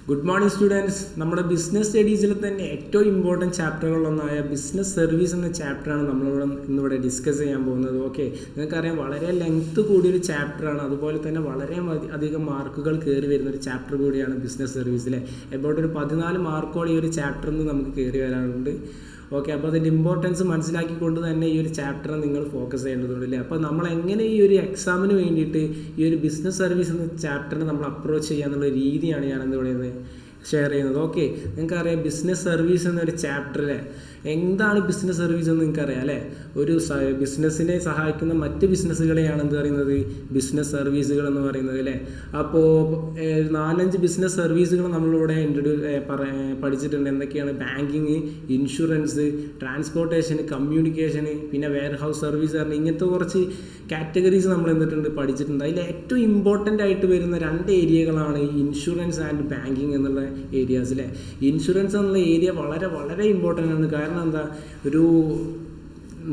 Good morning students. നമ്മുടെ business സ്റ്റഡീസിൽ തന്നെ ഏറ്റവും ഇമ്പോർട്ടൻറ്റ് ചാപ്റ്ററുകളിലൊന്നായ ബിസിനസ് സർവീസ് എന്ന ചാപ്റ്ററാണ് ഇന്നിവിടെ ഡിസ്കസ് ചെയ്യാൻ പോകുന്നത്. ഓക്കെ, നിങ്ങൾക്കറിയാം വളരെ ലെങ്ത്ത് കൂടിയൊരു ചാപ്റ്ററാണ്, അതുപോലെ തന്നെ വളരെ അധികം മാർക്കുകൾ കയറി വരുന്നൊരു ചാപ്റ്റർ കൂടിയാണ് ബിസിനസ് സർവീസിലെ. എബൌട്ട് ഒരു 14 മാർക്കോളം ഈ ഒരു ചാപ്റ്ററിൽ നിന്ന് നമുക്ക് കയറി വരാറുണ്ട്. ഓക്കെ, അപ്പോൾ അതിൻ്റെ ഇമ്പോർട്ടൻസ് മനസ്സിലാക്കിക്കൊണ്ട് തന്നെ ഈ ഒരു ചാപ്റ്റർ നിങ്ങൾ ഫോക്കസ് ചെയ്യേണ്ടതുണ്ടല്ലേ. അപ്പോൾ നമ്മൾ എങ്ങനെ ഈ ഒരു എക്സാമിന് വേണ്ടിയിട്ട് ഈ ഒരു ബിസിനസ് സർവീസ് എന്ന ചാപ്റ്ററിനെ നമ്മൾ അപ്രോച്ച് ചെയ്യാന്നുള്ള രീതിയാണ് ഞാനെന്ത് പറയുന്നത് ഷെയർ ചെയ്യുന്നത്. ഓക്കെ, നിങ്ങൾക്കറിയാം ബിസിനസ് സർവീസ് എന്നൊരു ചാപ്റ്ററിലെ എന്താണ് ബിസിനസ് സർവീസ് എന്ന് നിങ്ങൾക്കറിയാം അല്ലേ. ഒരു ബിസിനസ്സിനെ സഹായിക്കുന്ന മറ്റ് ബിസിനസ്സുകളെയാണ് എന്ത് പറയുന്നത്, ബിസിനസ് സർവീസുകൾ എന്ന് പറയുന്നത് അല്ലേ. അപ്പോൾ 4-5 ബിസിനസ് സർവീസുകൾ നമ്മളിവിടെ പഠിച്ചിട്ടുണ്ട്. എന്തൊക്കെയാണ്? ബാങ്കിങ്, ഇൻഷുറൻസ്, ട്രാൻസ്പോർട്ടേഷൻ, കമ്മ്യൂണിക്കേഷന്, പിന്നെ വെയർ ഹൗസ് സർവീസ് പറഞ്ഞ് ഇങ്ങനത്തെ കുറച്ച് കാറ്റഗറീസ് നമ്മൾ എന്തിട്ടുണ്ട് പഠിച്ചിട്ടുണ്ട്. അതിൽ ഏറ്റവും ഇമ്പോർട്ടൻ്റ് ആയിട്ട് വരുന്ന 2 ഏരിയകളാണ് ഇൻഷുറൻസ് ആൻഡ് ബാങ്കിങ് എന്നുള്ള ഏരിയാസ് അല്ലേ. ഇൻഷുറൻസ് എന്നുള്ള ഏരിയ വളരെ വളരെ ഇമ്പോർട്ടൻ്റ് ആണ്. കാരണം എന്താ, ഒരു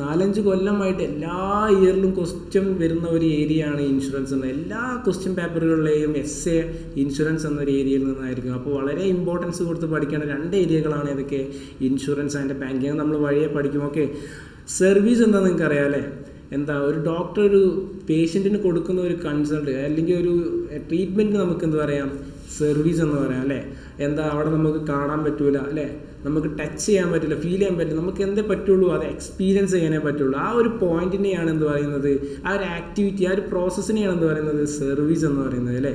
4-5 കൊല്ലമായിട്ട് എല്ലാ ഇയറിലും ക്വസ്റ്റ്യൻ വരുന്ന ഒരു ഏരിയയാണ് ഇൻഷുറൻസ് എന്ന. എല്ലാ ക്വസ്റ്റ്യൻ പേപ്പറുകളിലെയും എസ്എ ഇൻഷുറൻസ് എന്നൊരു ഏരിയയിൽ നിന്നായിരിക്കും. അപ്പോൾ വളരെ ഇമ്പോർട്ടൻസ് കൊടുത്ത് പഠിക്കേണ്ട 2 ഏരിയകളാണ് ഇതൊക്കെ, ഇൻഷുറൻസ് ആൻഡ് ബാങ്കിങ്. നമ്മൾ വഴിയെ പഠിക്കും. ഓക്കെ, സർവീസ് എന്താണെന്ന് നിങ്ങൾക്ക് അറിയാം അല്ലേ. എന്താ, ഒരു ഡോക്ടർ ഒരു പേഷ്യൻറ്റിന് കൊടുക്കുന്ന ഒരു കൺസൾട്ട് അല്ലെങ്കിൽ ഒരു ട്രീറ്റ്മെൻറ്റ് നമുക്ക് എന്ത് പറയാം, സർവീസ് എന്ന് പറയാം അല്ലേ. എന്താ, അവിടെ നമുക്ക് കാണാൻ പറ്റൂല അല്ലേ, നമുക്ക് ടച്ച് ചെയ്യാൻ പറ്റില്ല, ഫീൽ ചെയ്യാൻ പറ്റില്ല, നമുക്ക് എന്തേ പറ്റുള്ളൂ, അത് എക്സ്പീരിയൻസ് ചെയ്യാനേ പറ്റുള്ളൂ. ആ ഒരു പോയിന്റിനെയാണ് എന്ത് പറയുന്നത്, ആ ഒരു ആക്ടിവിറ്റി, ആ ഒരു പ്രോസസ്സിനെയാണ് എന്ത് പറയുന്നത്, സർവീസ് എന്ന് പറയുന്നത് അല്ലേ.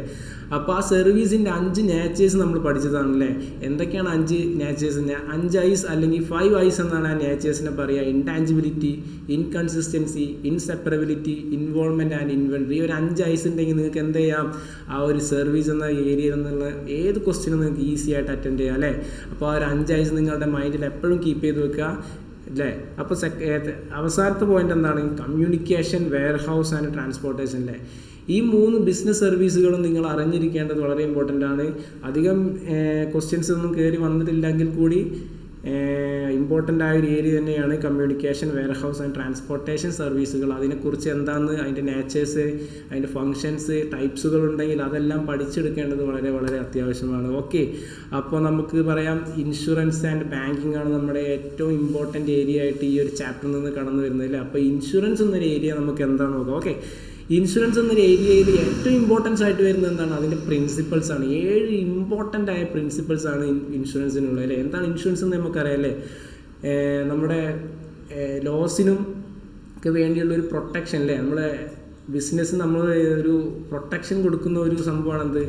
അപ്പോൾ ആ സർവീസിൻ്റെ 5 നേച്ചേഴ്സ് നമ്മൾ പഠിച്ചതാണല്ലേ. എന്തൊക്കെയാണ് 5 നേച്ചേഴ്സ്? 5 ഐസ് അല്ലെങ്കിൽ 5 ഐസ് എന്നാണ് ആ നേച്ചേഴ്സിനെ പറയുക. Intangibility, inconsistency, inseparability, involvement and inventory. ഒരു 5 ഐസ് ഉണ്ടെങ്കിൽ നിങ്ങൾക്ക് എന്ത് ചെയ്യാം, ആ ഒരു സർവീസ് എന്ന ഏരിയയിൽ നിന്നുള്ള ഏത് ക്വസ്റ്റ്യനും നിങ്ങൾക്ക് ഈസി ആയിട്ട് അറ്റൻഡ് ചെയ്യാം അല്ലേ. അപ്പോൾ ആ ഒരു 5 ഐസ് നിങ്ങളുടെ മൈൻഡിൽ എപ്പോഴും കീപ്പ് ചെയ്ത് വെക്കുക അല്ലേ. അപ്പോൾ അവസാനത്തെ പോയിന്റ് എന്താണ്? Communication, warehouse and transportation അല്ലേ. ഈ 3 ബിസിനസ് സർവീസുകളും നിങ്ങൾ അറിഞ്ഞിരിക്കേണ്ടത് വളരെ ഇമ്പോർട്ടൻ്റ് ആണ്. അധികം ക്വസ്റ്റ്യൻസ് ഒന്നും കയറി വന്നിട്ടില്ലെങ്കിൽ കൂടി ഇമ്പോർട്ടൻ്റ് ആയ ഒരു ഏരിയ തന്നെയാണ് communication, warehouse and transportation സർവീസുകൾ. അതിനെക്കുറിച്ച് എന്താണെന്ന്, അതിൻ്റെ നേച്ചേഴ്സ്, അതിൻ്റെ ഫങ്ഷൻസ്, ടൈപ്സുകൾ ഉണ്ടെങ്കിൽ അതെല്ലാം പഠിച്ചെടുക്കേണ്ടത് വളരെ വളരെ അത്യാവശ്യമാണ്. ഓക്കെ, അപ്പോൾ നമുക്ക് പറയാം ഇൻഷുറൻസ് ആൻഡ് ബാങ്കിങ് ആണ് നമ്മുടെ ഏറ്റവും ഇമ്പോർട്ടൻ്റ് ഏരിയ ആയിട്ട് ഈ ഒരു ചാപ്റ്ററിൽ നിന്ന് കടന്നു വരുന്നില്ല. അപ്പോൾ ഇൻഷുറൻസ് എന്നൊരു ഏരിയ നമുക്ക് എന്താണ് നോക്കാം. ഓക്കെ, ഇൻഷുറൻസ് എന്നൊരു ഏരിയയിൽ ഏറ്റവും ഇമ്പോർട്ടൻസ് ആയിട്ട് വരുന്നത് എന്താണ്, അതിൻ്റെ പ്രിൻസിപ്പൾസ് ആണ്. 7 ഇമ്പോർട്ടൻ്റ് ആയ പ്രിൻസിപ്പൾസ് ആണ് ഇൻഷുറൻസിനുള്ളത് അല്ലേ. എന്താണ് ഇൻഷുറൻസ് എന്ന് നമുക്കറിയാം അല്ലേ. നമ്മുടെ ലോസിനും ഒക്കെ വേണ്ടിയുള്ള ഒരു പ്രൊട്ടക്ഷൻ അല്ലേ. നമ്മുടെ ബിസിനസ് നമ്മൾ ഒരു പ്രൊട്ടക്ഷൻ കൊടുക്കുന്ന ഒരു സംഭവമാണെന്ത്,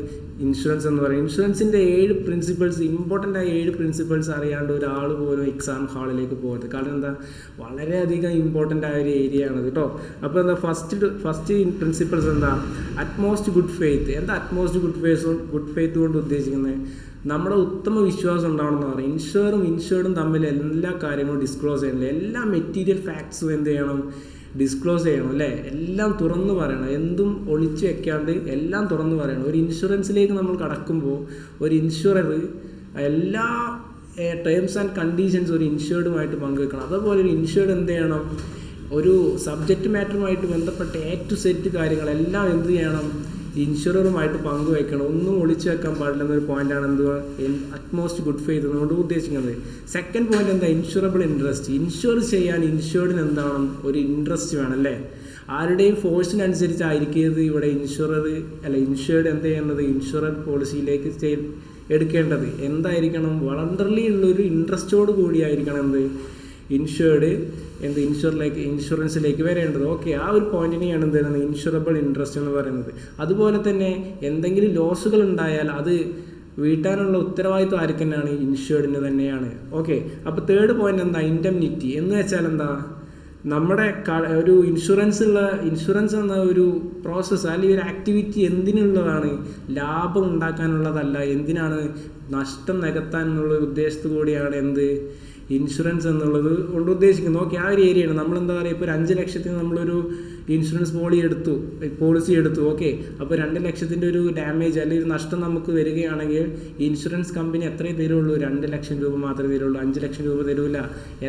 ഇൻഷുറൻസ് എന്ന് പറയും. ഇൻഷുറൻസിൻ്റെ 7 പ്രിൻസിപ്പൾസ്, ഇമ്പോർട്ടൻ്റ് ആയ 7 പ്രിൻസിപ്പൾസ് അറിയാണ്ട് ഒരാൾ പോലും എക്സാം ഹാളിലേക്ക് പോകരുത്. കാരണം എന്താ, വളരെയധികം ഇമ്പോർട്ടൻ്റ് ആയ ഒരു ഏരിയ ആണത് കേട്ടോ. അപ്പോൾ എന്താ, ഫസ്റ്റ് പ്രിൻസിപ്പൾസ് എന്താ, അറ്റ്മോസ്റ്റ് ഗുഡ് ഫെയ്ത്ത്. എന്താ അറ്റ്മോസ്റ്റ് ഗുഡ് ഫെയ്ത്ത് കൊണ്ട് ഉദ്ദേശിക്കുന്നത്? നമ്മുടെ ഉത്തമ വിശ്വാസം ഉണ്ടാവണമെന്ന് പറയും. ഇൻഷുർഡും തമ്മിൽ എല്ലാ കാര്യങ്ങളും ഡിസ്ക്ലോസ് ചെയ്യണം. എല്ലാ മെറ്റീരിയൽ ഫാക്ട്സും എന്ത് ചെയ്യണം, ഡിസ്ക്ലോസ് ചെയ്യണം അല്ലേ. എല്ലാം തുറന്നു പറയണം, എന്തും ഒളിച്ചു വെക്കാണ്ട് എല്ലാം തുറന്നു പറയണം. ഒരു ഇൻഷുറൻസിലേക്ക് നമ്മൾ കടക്കുമ്പോൾ ഒരു ഇൻഷുറർ എല്ലാ ടേംസ് ആൻഡ് കണ്ടീഷൻസ് ഒരു ഇൻഷുർഡുമായിട്ട് പങ്കുവെക്കണം. അതുപോലെ ഒരു ഇൻഷുർഡ് എന്ത് ചെയ്യണം, ഒരു സബ്ജക്റ്റ് മാറ്ററുമായിട്ട് ബന്ധപ്പെട്ട A to Z കാര്യങ്ങളെല്ലാം എന്ത് ചെയ്യണം, ഇൻഷുററുമായിട്ട് പങ്കുവയ്ക്കണം. ഒന്നും ഒളിച്ചു വെക്കാൻ പാടില്ലെന്നൊരു പോയിൻ്റാണ് എന്തുവാ, അറ്റ്മോസ്റ്റ് ഗുഡ് ഫെയ്ത്ത് എന്നുകൊണ്ട് ഉദ്ദേശിക്കുന്നത്. സെക്കൻഡ് പോയിന്റ് എന്താ, ഇൻഷുറബിൾ ഇൻട്രസ്റ്റ്. ഇൻഷുർ ചെയ്യാൻ ഇൻഷുർഡിന് എന്താണ്, ഒരു ഇൻട്രസ്റ്റ് വേണം അല്ലേ. ആരുടെയും ഫോഴ്സിനനുസരിച്ചായിരിക്കരുത് ഇവിടെ ഇൻഷുർഡ് എന്ത് ചെയ്യുന്നത്, ഇൻഷുറൻസ് പോളിസിയിലേക്ക് എടുക്കേണ്ടത്. എന്തായിരിക്കണം, വളണ്ടർലി ഉള്ളൊരു ഇൻട്രസ്റ്റോട് കൂടിയായിരിക്കണം എന്ത്, ഇൻഷുറൻസിലേക്ക് വരേണ്ടത്. ഓക്കെ, ആ ഒരു പോയിന്റിനെയാണ് എന്ത് ചെയ്യുന്നത്, ഇൻഷുറബിൾ ഇൻട്രസ്റ്റ് എന്ന് പറയുന്നത്. അതുപോലെ തന്നെ എന്തെങ്കിലും ലോസുകൾ ഉണ്ടായാൽ അത് വീട്ടാനുള്ള ഉത്തരവാദിത്വം ആർക്ക് തന്നെയാണ്, ഇൻഷുർഡിന് തന്നെയാണ്. ഓക്കെ, അപ്പോൾ തേർഡ് പോയിന്റ് എന്താ, ഇൻഡെംനിറ്റി എന്ന് വെച്ചാൽ എന്താ, നമ്മുടെ ഒരു ഇൻഷുറൻസ് എന്ന ഒരു പ്രോസസ്സ് അല്ലെങ്കിൽ ഒരു ആക്ടിവിറ്റി എന്തിനുള്ളതാണ്, ലാഭം ഉണ്ടാക്കാനുള്ളതല്ല, എന്തിനാണ്, നഷ്ടം നികത്താൻ എന്നുള്ള ഉദ്ദേശത്തോടു കൂടിയാണ് എന്ത്, ഇൻഷുറൻസ് എന്നുള്ളത് കൊണ്ട് ഉദ്ദേശിക്കുന്നത്. ഓക്കെ, ആ ഒരു ഏരിയയാണ്. നമ്മളെന്താ പറയുക, ഇപ്പോൾ 5 ലക്ഷത്തിന് നമ്മളൊരു ഇൻഷുറൻസ് പോളിസി എടുത്തു. ഓക്കെ, അപ്പോൾ 2 ലക്ഷത്തിൻ്റെ ഒരു ഡാമേജ് അല്ലെങ്കിൽ ഒരു നഷ്ടം നമുക്ക് വരികയാണെങ്കിൽ ഇൻഷുറൻസ് കമ്പനി എത്രയേ തരുള്ളൂ, 2 ലക്ഷം രൂപ മാത്രമേ തരുള്ളൂ, 5 ലക്ഷം രൂപ തരൂല.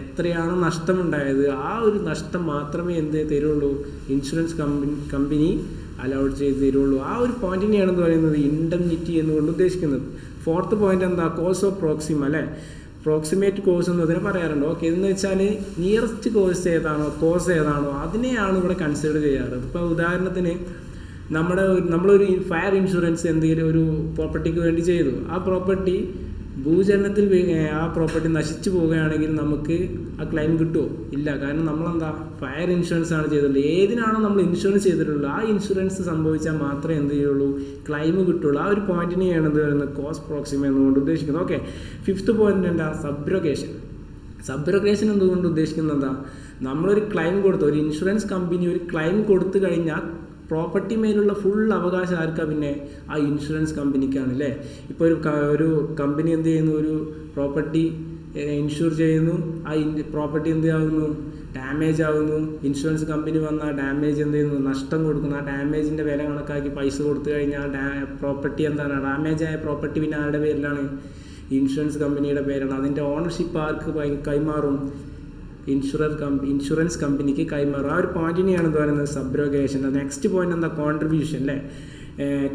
എത്രയാണ് നഷ്ടമുണ്ടായത് ആ ഒരു നഷ്ടം മാത്രമേ എന്ത് തരുള്ളൂ, ഇൻഷുറൻസ് കമ്പനി അലൗഡ് ചെയ്ത് തരുള്ളൂ. ആ ഒരു പോയിന്റിനെയാണ് പറയുന്നത് ഇൻഡെംനിറ്റി എന്നുകൊണ്ട് ഉദ്ദേശിക്കുന്നത്. ഫോർത്ത് പോയിന്റ് എന്താ, കോഴ്സ് ഓഫ് പ്രോക്സിമ അല്ലേ, പ്രോക്സിമേറ്റ് കോഴ്സ് എന്ന് അതിനെ പറയാറുണ്ട്. ഓക്കെ, എന്ന് വെച്ചാൽ നിയറസ്റ്റ് കോഴ്സ് ഏതാണോ അതിനെയാണ് ഇവിടെ കൺസിഡർ ചെയ്യാറ്. ഇപ്പോൾ ഉദാഹരണത്തിന് നമ്മളൊരു ഫയർ ഇൻഷുറൻസ് എന്തെങ്കിലും ഒരു പ്രോപ്പർട്ടിക്ക് വേണ്ടി ചെയ്തു, ആ പ്രോപ്പർട്ടി ഭൂചലനത്തിൽ ആ പ്രോപ്പർട്ടി നശിച്ചു പോവുകയാണെങ്കിൽ നമുക്ക് ആ ക്ലെയിം കിട്ടുമോ? ഇല്ല. കാരണം നമ്മളെന്താ, ഫയർ ഇൻഷുറൻസ് ആണ് ചെയ്തിട്ടുള്ളത്. ഏതിനാണോ നമ്മൾ ഇൻഷുറൻസ് ചെയ്തിട്ടുള്ളത് ആ ഇൻഷുറൻസ് സംഭവിച്ചാൽ മാത്രമേ എന്ത് ചെയ്യുള്ളൂ, ക്ലെയിം കിട്ടുള്ളൂ. ആ ഒരു പോയിന്റിനെയാണ് എന്ത് പറയുന്നത്, കോസ്റ്റ് പ്രോക്സിമ എന്നുകൊണ്ട് ഉദ്ദേശിക്കുന്നത്. ഓക്കെ, ഫിഫ്ത്ത് പോയിന്റ് എന്താ, സബ്രോഗേഷൻ. സബ്രോഗേഷൻ എന്തുകൊണ്ട് ഉദ്ദേശിക്കുന്നത് എന്താ, നമ്മളൊരു ക്ലെയിം കൊടുത്തു, ഒരു ഇൻഷുറൻസ് കമ്പനി ഒരു ക്ലെയിം കൊടുത്തു കഴിഞ്ഞാൽ പ്രോപ്പർട്ടി മേലുള്ള ഫുൾ അവകാശം ആർക്കാണ്, പിന്നെ ആ ഇൻഷുറൻസ് കമ്പനിക്കാണ് അല്ലേ. ഇപ്പോൾ ഒരു കമ്പനി എന്ത് ചെയ്യുന്നു, ഒരു പ്രോപ്പർട്ടി ഇൻഷുർ ചെയ്യുന്നു, ആ പ്രോപ്പർട്ടി എന്ത് ആകുന്നു, ഡാമേജ് ആകുന്നു. ഇൻഷുറൻസ് കമ്പനി വന്ന് ആ ഡാമേജ് എന്ത് ചെയ്യുന്നു, നഷ്ടം കൊടുക്കുന്നു. ആ ഡാമേജിൻ്റെ വില കണക്കാക്കി പൈസ കൊടുത്തു കഴിഞ്ഞാൽ പ്രോപ്പർട്ടി എന്താണ്, ഡാമേജ് ആയ പ്രോപ്പർട്ടി പിന്നെ ആരുടെ പേരിലാണ്, ഇൻഷുറൻസ് കമ്പനിയുടെ പേരാണ്. അതിൻ്റെ ഓണർഷിപ്പ് ആർക്ക് കൈമാറും, ഇൻഷുറൻസ് കമ്പനിക്ക് കൈമാറും. ആ ഒരു പോയിന്റിനെയാണ് എന്ന് പറയുന്നത് സബ്രോഗേഷൻ. നെക്സ്റ്റ് പോയിന്റ് എന്താ, കോൺട്രിബ്യൂഷൻ അല്ലേ,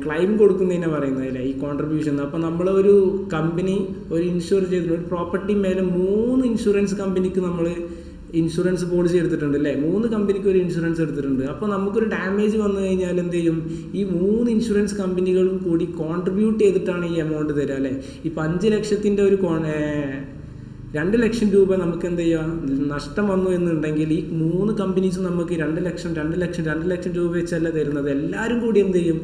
ക്ലെയിം കൊടുക്കുന്നതിനെ പറയുന്നത് അല്ലേ ഈ കോൺട്രിബ്യൂഷൻ. അപ്പോൾ നമ്മളൊരു കമ്പനി ഒരു ഇൻഷുർ ചെയ്തിട്ടുണ്ട്, ഒരു പ്രോപ്പർട്ടി മേലെ 3 ഇൻഷുറൻസ് കമ്പനിക്ക് നമ്മൾ ഇൻഷുറൻസ് പോളിസി എടുത്തിട്ടുണ്ട് അല്ലേ, 3 കമ്പനിക്ക് ഒരു ഇൻഷുറൻസ് എടുത്തിട്ടുണ്ട്. അപ്പോൾ നമുക്കൊരു ഡാമേജ് വന്നു കഴിഞ്ഞാൽ എന്ത് ചെയ്യും, ഈ 3 ഇൻഷുറൻസ് കമ്പനികളും കൂടി കോൺട്രിബ്യൂട്ട് ചെയ്തിട്ടാണ് ഈ എമൗണ്ട് തരിക അല്ലേ. ഇപ്പോൾ 5 ലക്ഷത്തിൻ്റെ ഒരു 2 ലക്ഷം രൂപ നമുക്ക് എന്ത് ചെയ്യാം, നഷ്ടം വന്നു എന്നുണ്ടെങ്കിൽ ഈ 3 കമ്പനീസും നമുക്ക് 2 ലക്ഷം രൂപ വെച്ചല്ല തരുന്നത്. എല്ലാവരും കൂടി എന്ത് ചെയ്യും,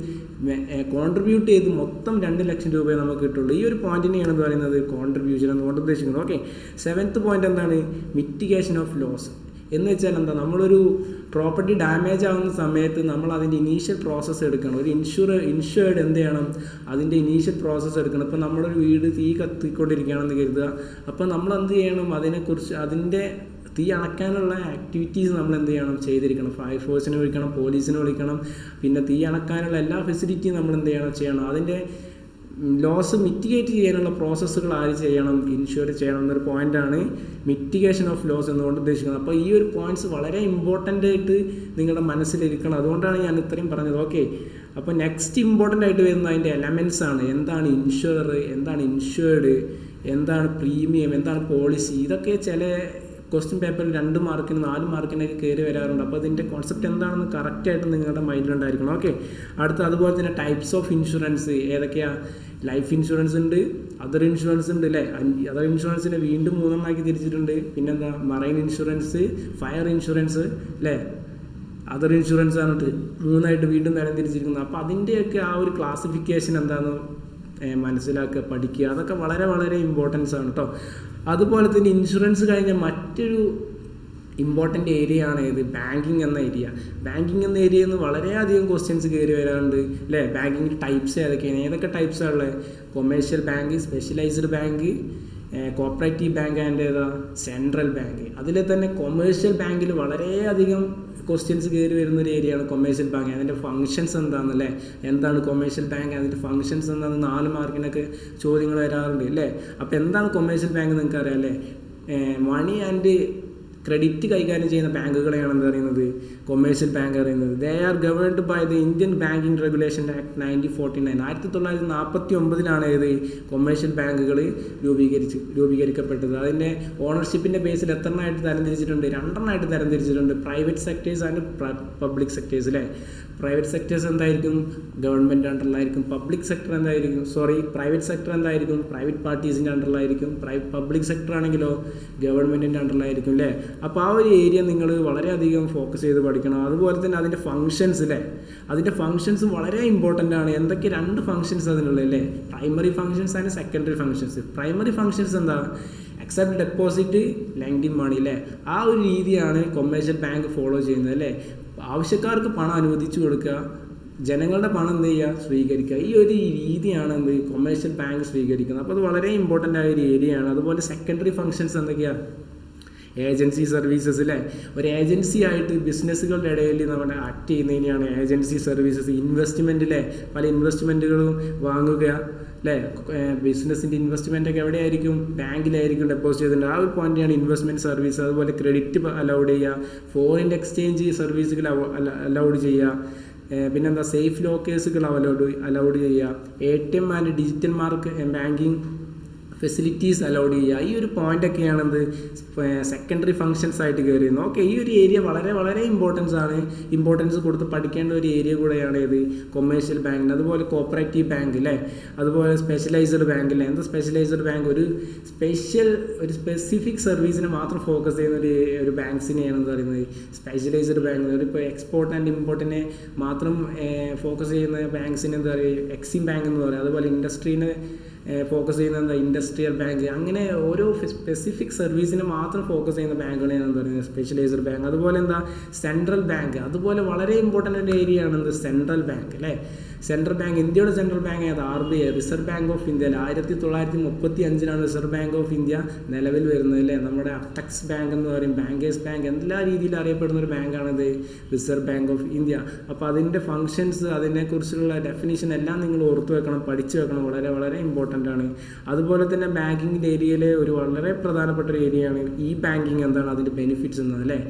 കോൺട്രിബ്യൂട്ട് ചെയ്ത് മൊത്തം 2 ലക്ഷം രൂപയെ നമുക്ക് കിട്ടുള്ളൂ. ഈ ഒരു പോയിന്റിനെയാണ് എന്ന് പറയുന്നത് കോൺട്രിബ്യൂഷൻ എന്നുകൊണ്ട് ഉദ്ദേശിക്കുന്നത്. ഓക്കെ, 7th പോയിന്റ് എന്താണ്, മിറ്റിഗേഷൻ ഓഫ് ലോസ്. എന്ന് വെച്ചാൽ എന്താ, നമ്മളൊരു പ്രോപ്പർട്ടി ഡാമേജ് ആവുന്ന സമയത്ത് നമ്മൾ അതിൻ്റെ ഇനീഷ്യൽ പ്രോസസ്സ് എടുക്കണം. ഒരു ഇൻഷുർഡ് എന്ത് ചെയ്യണം, അതിൻ്റെ ഇനീഷ്യൽ പ്രോസസ്സ് എടുക്കണം. ഇപ്പോൾ നമ്മളൊരു വീട് തീ കത്തിക്കൊണ്ടിരിക്കുകയാണെന്ന് കരുതുക, അപ്പോൾ നമ്മൾ എന്ത് ചെയ്യണം, അതിൻ്റെ തീ അണക്കാനുള്ള ആക്ടിവിറ്റീസ് നമ്മൾ എന്ത് ചെയ്യണം, ചെയ്തിരിക്കണം. ഫയർഫോഴ്സിനെ വിളിക്കണം, പോലീസിനെ വിളിക്കണം, പിന്നെ തീ അണക്കാനുള്ള എല്ലാ ഫെസിലിറ്റിയും നമ്മൾ എന്ത് ചെയ്യണം. അതിൻ്റെ ലോസ് മിറ്റിഗേറ്റ് ചെയ്യാനുള്ള പ്രോസസ്സുകൾ ആര് ചെയ്യണം, ഇൻഷുർ ചെയ്യണം എന്നൊരു പോയിൻ്റാണ് മിറ്റിഗേഷൻ ഓഫ് ലോസ് എന്നുകൊണ്ട് ഉദ്ദേശിക്കുന്നത്. അപ്പോൾ ഈ ഒരു പോയിൻറ്റ്സ് വളരെ ഇമ്പോർട്ടൻ്റ് ആയിട്ട് നിങ്ങളുടെ മനസ്സിലിരിക്കണം. അതുകൊണ്ടാണ് ഞാൻ ഇത്രയും പറഞ്ഞത്. ഓക്കെ, അപ്പോൾ നെക്സ്റ്റ് ഇമ്പോർട്ടൻ്റ് ആയിട്ട് വരുന്ന അതിൻ്റെ എലമെൻറ്റ്സ് ആണ്. എന്താണ് ഇൻഷുറർ, എന്താണ് ഇൻഷുർഡ്, എന്താണ് പ്രീമിയം, എന്താണ് പോളിസി. ഇതൊക്കെ ചില ക്വസ്റ്റ്യൻ പേപ്പറിൽ 2 മാർക്കിന് 4 മാർക്കിനൊക്കെ കയറി വരാറുണ്ട്. അപ്പോൾ അതിൻ്റെ കോൺസെപ്റ്റ് എന്താണെന്ന് കറക്റ്റായിട്ട് നിങ്ങളുടെ മൈൻഡിലുണ്ടായിരിക്കണം. ഓക്കെ, അതുപോലെ തന്നെ ടൈപ്സ് ഓഫ് ഇൻഷുറൻസ് ഏതൊക്കെയാണ്, ലൈഫ് ഇൻഷുറൻസ് ഉണ്ട്, അതർ ഇൻഷുറൻസ് ഉണ്ട് അല്ലേ. അതർ ഇൻഷുറൻസിനെ വീണ്ടും 3 തിരിച്ചിട്ടുണ്ട്. പിന്നെന്താ, മറൈൻ ഇൻഷുറൻസ്, ഫയർ ഇൻഷുറൻസ് അല്ലേ, അതർ ഇൻഷുറൻസ് ആണ് 3 വീണ്ടും തരംതിരിച്ചിരിക്കുന്നത്. അപ്പോൾ അതിൻ്റെയൊക്കെ ആ ഒരു ക്ലാസിഫിക്കേഷൻ എന്താണെന്ന് മനസ്സിലാക്കുക, പഠിക്കുക. അതൊക്കെ വളരെ വളരെ ഇമ്പോർട്ടൻസ് ആണ് കേട്ടോ. അതുപോലെ തന്നെ ഇൻഷുറൻസ് കഴിഞ്ഞ മറ്റൊരു ഇമ്പോർട്ടൻ്റ് ഏരിയ ആണ് ഏത്, ബാങ്കിങ് എന്ന ഏരിയ. ബാങ്കിങ് എന്ന ഏരിയയിൽ നിന്ന് വളരെയധികം ക്വസ്റ്റ്യൻസ് കയറി വരാറുണ്ട് അല്ലേ. ബാങ്കിങ് ടൈപ്സ് ഏതൊക്കെ ടൈപ്സാണ് ഉള്ളത്, commercial bank, specialised bank, cooperative bank and central bank. അതിൽ തന്നെ കൊമേഴ്ഷ്യൽ ബാങ്കിൽ വളരെയധികം ക്വസ്റ്റ്യൻസ് കയറി വരുന്നൊരു ഏരിയയാണ് കൊമേഴ്ഷ്യൽ ബാങ്ക്. അതിൻ്റെ ഫങ്ഷൻസ് എന്താണെന്നല്ലേ, എന്താണ് കൊമേഴ്ഷ്യൽ ബാങ്ക്, അതിൻ്റെ ഫങ്ഷൻസ് എന്താണെന്ന് 4 മാർക്കിനൊക്കെ ചോദ്യങ്ങൾ വരാറുണ്ട് അല്ലേ. അപ്പോൾ എന്താണ് കൊമേഴ്ഷ്യൽ ബാങ്ക് നിങ്ങൾക്ക് അറിയാം അല്ലേ. മണി ആൻഡ് ക്രെഡിറ്റ് കൈകാര്യം ചെയ്യുന്ന ബാങ്കുകളെയാണ് എന്താ പറയുന്നത്, കൊമേഴ്ഷ്യൽ ബാങ്ക് അറിയുന്നത്. They are governed by the Indian banking regulation act 1949. 1949 ഏത് കൊമേഴ്ഷ്യൽ ബാങ്കുകൾ രൂപീകരിക്കപ്പെട്ടത്. അതിൻ്റെ ഓണർഷിപ്പിൻ്റെ ബേസിൽ 8 തരംതിരിച്ചിട്ടുണ്ട്, 2 തരംതിരിച്ചിട്ടുണ്ട്. Private sectors and public sectors അല്ലേ. പ്രൈവറ്റ് സെക്ടേഴ്സ് എന്തായിരിക്കും, ഗവൺമെൻറ് അണ്ടറിലായിരിക്കും. പ്രൈവറ്റ് സെക്ടർ എന്തായിരിക്കും, പ്രൈവറ്റ് പാർട്ടീസിൻ്റെ അണ്ടറിലായിരിക്കും. പബ്ലിക് സെക്ടർ ആണെങ്കിലോ ഗവൺമെൻറ്റിൻ്റെ അണ്ടറിലായിരിക്കും അല്ലേ. അപ്പോൾ ആ ഒരു ഏരിയ നിങ്ങൾ വളരെയധികം ഫോക്കസ് ചെയ്ത് പഠിക്കണം. അതുപോലെ തന്നെ അതിൻ്റെ ഫങ്ഷൻസ് അല്ലേ, അതിൻ്റെ ഫങ്ഷൻസ് വളരെ ഇമ്പോർട്ടൻ്റ് ആണ്. എന്തൊക്കെ 2 ഫങ്ഷൻസ് അതിനുള്ളത് അല്ലേ, primary functions and secondary functions. Primary functions എന്താ, അക്സെപ്റ്റ് ഡെപ്പോസിറ്റ്, ലെൻഡിങ് മണി അല്ലേ. ആ ഒരു രീതിയാണ് കൊമേഴ്ഷ്യൽ ബാങ്ക് ഫോളോ ചെയ്യുന്നത് അല്ലേ. ആവശ്യക്കാർക്ക് പണം അനുവദിച്ചു കൊടുക്കുക, ജനങ്ങളുടെ പണം എന്ത് ചെയ്യുക, സ്വീകരിക്കുക. ഈ ഒരു രീതിയാണ് എന്ത് കൊമേഴ്ഷ്യൽ ബാങ്ക് സ്വീകരിക്കുന്നത്. അപ്പോൾ അത് വളരെ ഇമ്പോർട്ടൻ്റ് ആയ ഒരു ഏരിയയാണ്. അതുപോലെ സെക്കൻഡറി ഫങ്ഷൻസ് എന്തൊക്കെയാണ്, ഏജൻസി സർവീസസ് അല്ലേ. ഒരു ഏജൻസി ആയിട്ട് ബിസിനസ്സുകളുടെ ഇടയിൽ നമ്മുടെ ആക്ട് ചെയ്യുന്നതിനെയാണ് ഏജൻസി സർവീസസ്. ഇൻവെസ്റ്റ്മെൻറ്റിലെ പല ഇൻവെസ്റ്റ്മെൻറ്റുകളും വാങ്ങുക അല്ലേ. ബിസിനസ്സിൻ്റെ ഇൻവെസ്റ്റ്മെൻറ്റൊക്കെ എവിടെയായിരിക്കും, ബാങ്കിലായിരിക്കും ഡെപ്പോസിറ്റ് ചെയ്തിട്ടുണ്ട്. ആ ഒരു പോയിൻ്റാണ് ഇൻവെസ്റ്റ്മെൻറ്റ് സർവീസ്. അതുപോലെ ക്രെഡിറ്റ് അലൗഡ് ചെയ്യുക, ഫോറിൻ എക്സ്ചേഞ്ച് സർവീസുകൾ അലൗഡ് ചെയ്യുക, പിന്നെന്താ സേഫ് ലോക്കേഴ്സുകൾ അലൗഡ് ചെയ്യുക, ATM and digital banking facilities allowed ചെയ്യുക. ഈ ഒരു പോയിൻ്റൊക്കെയാണ് എന്ത് സെക്കൻഡറി ഫങ്ഷൻസ് ആയിട്ട് കയറി വരുന്നത്. ഓക്കെ, ഈ ഒരു ഏരിയ വളരെ വളരെ ഇമ്പോർട്ടൻസ് കൊടുത്ത് പഠിക്കേണ്ട ഒരു ഏരിയ കൂടെയാണ് ഇത് കൊമേഴ്ഷ്യൽ ബാങ്കിന്. അതുപോലെ കോപ്പറേറ്റീവ് ബാങ്ക് അല്ലേ, അതുപോലെ സ്പെഷ്യലൈസ്ഡ് ബാങ്ക് അല്ലേ. എന്താ സ്പെഷ്യലൈസ്ഡ് ബാങ്ക്? ഒരു സ്പെസിഫിക് സർവീസിനെ മാത്രം ഫോക്കസ് ചെയ്യുന്ന ഒരു ബാങ്ക്സിനെയാണ് എന്താ പറയുന്നത് സ്പെഷ്യലൈസ്ഡ് ബാങ്ക്. ഇപ്പോൾ എക്സ്പോർട്ട് ആൻഡ് ഇമ്പോർട്ടിനെ മാത്രം ഫോക്കസ് ചെയ്യുന്ന ബാങ്ക്സിന് എന്താ പറയുക എക്സിം ബാങ്ക് എന്ന് പറയുക. അതുപോലെ ഇൻഡസ്ട്രീനെ ഫോക്കസ് ചെയ്യുന്ന എന്താ ഇൻഡസ്ട്രിയൽ ബാങ്ക്. അങ്ങനെ ഓരോ സ്പെസിഫിക് സർവീസിനെ മാത്രം ഫോക്കസ് ചെയ്യുന്ന ബാങ്കുകളെയാണ് എന്താ പറയുന്നത് സ്പെഷ്യലൈസ്ഡ് ബാങ്ക്. അതുപോലെ എന്താ സെൻട്രൽ ബാങ്ക്, അതുപോലെ വളരെ ഇമ്പോർട്ടൻ്റ് ഒരു ഏരിയ ആണ് എന്ത് സെൻട്രൽ ബാങ്ക് അല്ലേ. സെൻട്രൽ ബാങ്ക്, ഇന്ത്യയുടെ സെൻട്രൽ ബാങ്ക് ഏത്? RBI, reserve bank of India. 1935 reserve bank of India നിലവിൽ വരുന്നത് അല്ലേ. നമ്മുടെ അപെക്സ് ബാങ്ക് എന്ന് പറയും, ബാങ്കേഴ്സ് ബാങ്ക്, എല്ലാ രീതിയിലും അറിയപ്പെടുന്ന ഒരു ബാങ്കാണിത് റിസർവ് ബാങ്ക് ഓഫ് ഇന്ത്യ. അപ്പോൾ അതിൻ്റെ ഫങ്ഷൻസ്, അതിനെക്കുറിച്ചുള്ള ഡെഫിനിഷൻ എല്ലാം നിങ്ങൾ ഓർത്തു വെക്കണം, പഠിച്ചു വെക്കണം, വളരെ വളരെ ഇമ്പോർട്ടൻ്റ് ആണ്. അതുപോലെ തന്നെ ബാങ്കിങ്ങിൻ്റെ ഏരിയയിൽ ഒരു വളരെ പ്രധാനപ്പെട്ട ഒരു ഏരിയയാണ് ഈ ബാങ്കിങ്. എന്താണ് അതിൻ്റെ ബെനിഫിറ്റ്സ് എന്നത് അല്ലേ.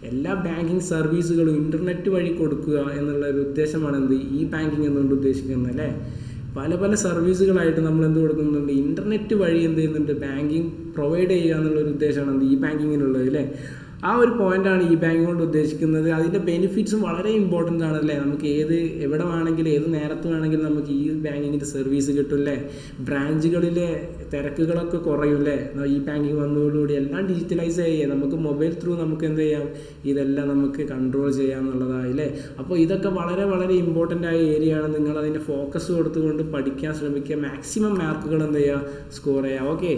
എല്ലാ ബാങ്കിങ് സർവീസുകളും ഇൻ്റർനെറ്റ് വഴി കൊടുക്കുക എന്നുള്ള ഒരു ഉദ്ദേശമാണ് എന്ത് ഈ ബാങ്കിങ് എന്നുകൊണ്ട് ഉദ്ദേശിക്കുന്നത് അല്ലേ. പല സർവീസുകളായിട്ട് നമ്മൾ എന്ത് കൊടുക്കുന്നുണ്ട്, ഇൻ്റർനെറ്റ് വഴി എന്ത് ചെയ്യുന്നുണ്ട്, ബാങ്കിങ് പ്രൊവൈഡ് ചെയ്യുക എന്നുള്ളൊരു ഉദ്ദേശമാണ് എന്ത് ഈ ബാങ്കിങ്ങിനുള്ളത് അല്ലേ. ആ ഒരു പോയിൻ്റാണ് ഈ ബാങ്ക് കൊണ്ട് ഉദ്ദേശിക്കുന്നത്. അതിൻ്റെ ബെനിഫിറ്റ്സും വളരെ ഇമ്പോർട്ടൻ്റ് ആണല്ലേ. നമുക്ക് എവിടെ വേണമെങ്കിലും ഏത് നേരത്ത് വേണമെങ്കിലും നമുക്ക് ഈ ബാങ്കിങ്ങിൻ്റെ സർവീസ് കിട്ടും അല്ലേ. ബ്രാഞ്ചുകളിലെ തിരക്കുകളൊക്കെ കുറയും അല്ലേ. ഈ ബാങ്കിങ് വന്നതോടുകൂടി എല്ലാം ഡിജിറ്റലൈസ് ചെയ്യുക, നമുക്ക് മൊബൈൽ ത്രൂ നമുക്ക് എന്ത് ചെയ്യാം, ഇതെല്ലാം നമുക്ക് കൺട്രോൾ ചെയ്യാം എന്നുള്ളതായി അല്ലേ. അപ്പോൾ ഇതൊക്കെ വളരെ വളരെ ഇമ്പോർട്ടൻ്റ് ആയ ഏരിയ ആണ്. നിങ്ങൾ അതിൻ്റെ ഫോക്കസ് കൊടുത്തുകൊണ്ട് പഠിക്കാൻ ശ്രമിക്കുക, മാക്സിമം മാർക്കുകൾ എന്ത് ചെയ്യുക, സ്കോർ ചെയ്യുക. ഓക്കെ.